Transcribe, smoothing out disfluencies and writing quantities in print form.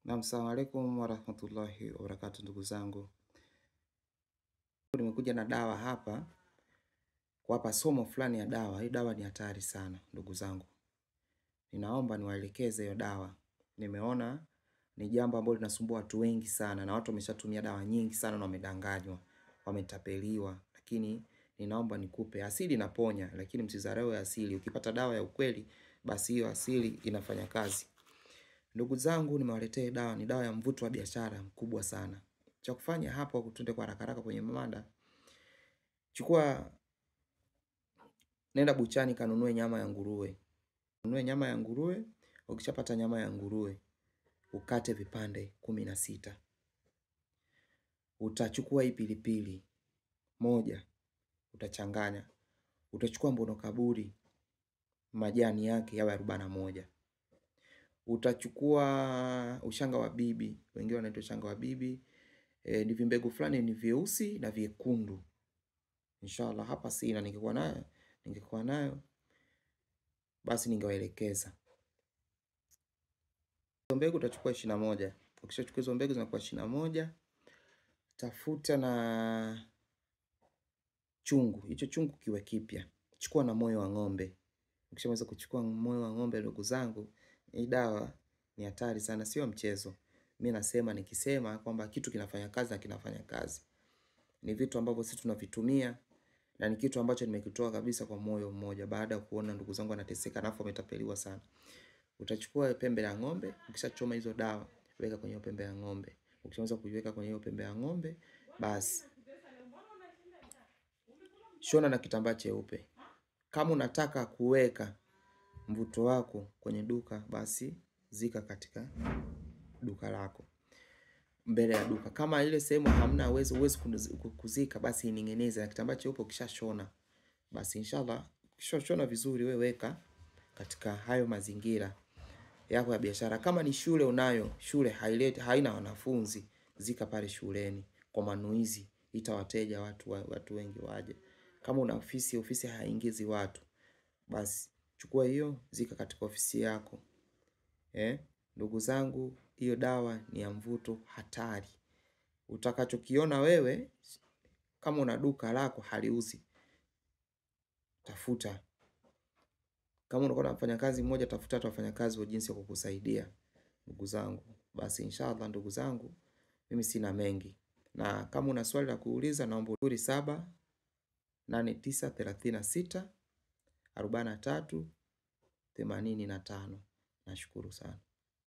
Naam, assalamu alaikum warahmatullahi wabarakatuh ndugu zangu. Nimekuja na dawa hapa kuwapa somo fulani ya dawa. Hii dawa ni hatari sana ndugu zangu. Ninaomba niwaelekeze hiyo dawa. Nimeona ni jambo ambalo linasumbua watu wengi sana na watu wameshatumia dawa nyingi sana na wamedanganywa, wametapeliwa. Lakini ninaomba nikupe asili inaponya, lakini msidharau asili. Ukipata dawa ya ukweli, basi hiyo asili inafanya kazi. Ndugu zangu, nimewaletea dawa, ni dawa ya mvuto wa biashara mkubwa sana. Cha kufanya hapo, tuende kwa haraka haraka kwenye mada. Nenda buchani kanunue nyama ya nguruwe. Nunue nyama ya nguruwe, ukishapata nyama ya nguruwe, ukate vipande 16. Utachukua hii pilipili moja, utachanganya. Utachukua mbono kaburi, majani yake yawe 41. Utachukua ushanga wa bibi, wengine wanaita ushanga wa bibi. Ni vimbegu fulani ni vyeusi na vyekundu. Inshallah hapa sina, ningekuwa nayo basi ningewaelekeza. Hizo mbegu utachukua 21. Ukishachukua hizo mbegu zinakuwa 21. Tafuta na chungu. Hicho chungu kiwe kipya. Chukua na moyo wa ng'ombe. Ukishamaliza kuchukua moyo wa ng'ombe, ndugu zangu, hii dawa ni hatari sana, sio mchezo. Mimi nasema nikisema kwamba kitu kinafanya kazi na kinafanya kazi. Ni vitu ambavyo sisi tunavitumia na ni kitu ambacho nimekitoa kabisa kwa moyo mmoja baada ya kuona ndugu zangu wanateseka na wametapeliwa sana. Utachukua pembe ya ng'ombe, ukishachoma hizo dawa, weka kwenye pembe ya ng'ombe. Ukishaanza kuiweka kwenye pembe ya ng'ombe, basi shona na kitambaa cheupe. Kama unataka kuweka mvuto wako kwenye duka, basi zika katika duka lako, mbele ya duka. Kama ile sehemu hamna uwezo kuzika, basi ining'inize na kitambaa cheupe. Ukishashona, basi inshallah ukishashona vizuri, wewe weka katika hayo mazingira yako ya biashara. Kama ni shule unayo, shule haina wanafunzi, zika pale shuleni kwa manuizi, ita wateja, watu wengi waje. Kama una ofisi haingizi watu, basi chukua hiyo, zika katika ofisi yako. Ndugu zangu, hiyo dawa ni ya mvuto hatari. Utakachokiona wewe, kama una duka lako haliuzi, tafuta. Kama unakuwa na mfanyakazi mmoja, tafuta hata wafanyakazi wa jinsi ya kukusaidia ndugu zangu. Basi inshallah ndugu zangu, mimi sina mengi. Na kama una swali la kuuliza, naomba 0789364385. Nashukuru sana.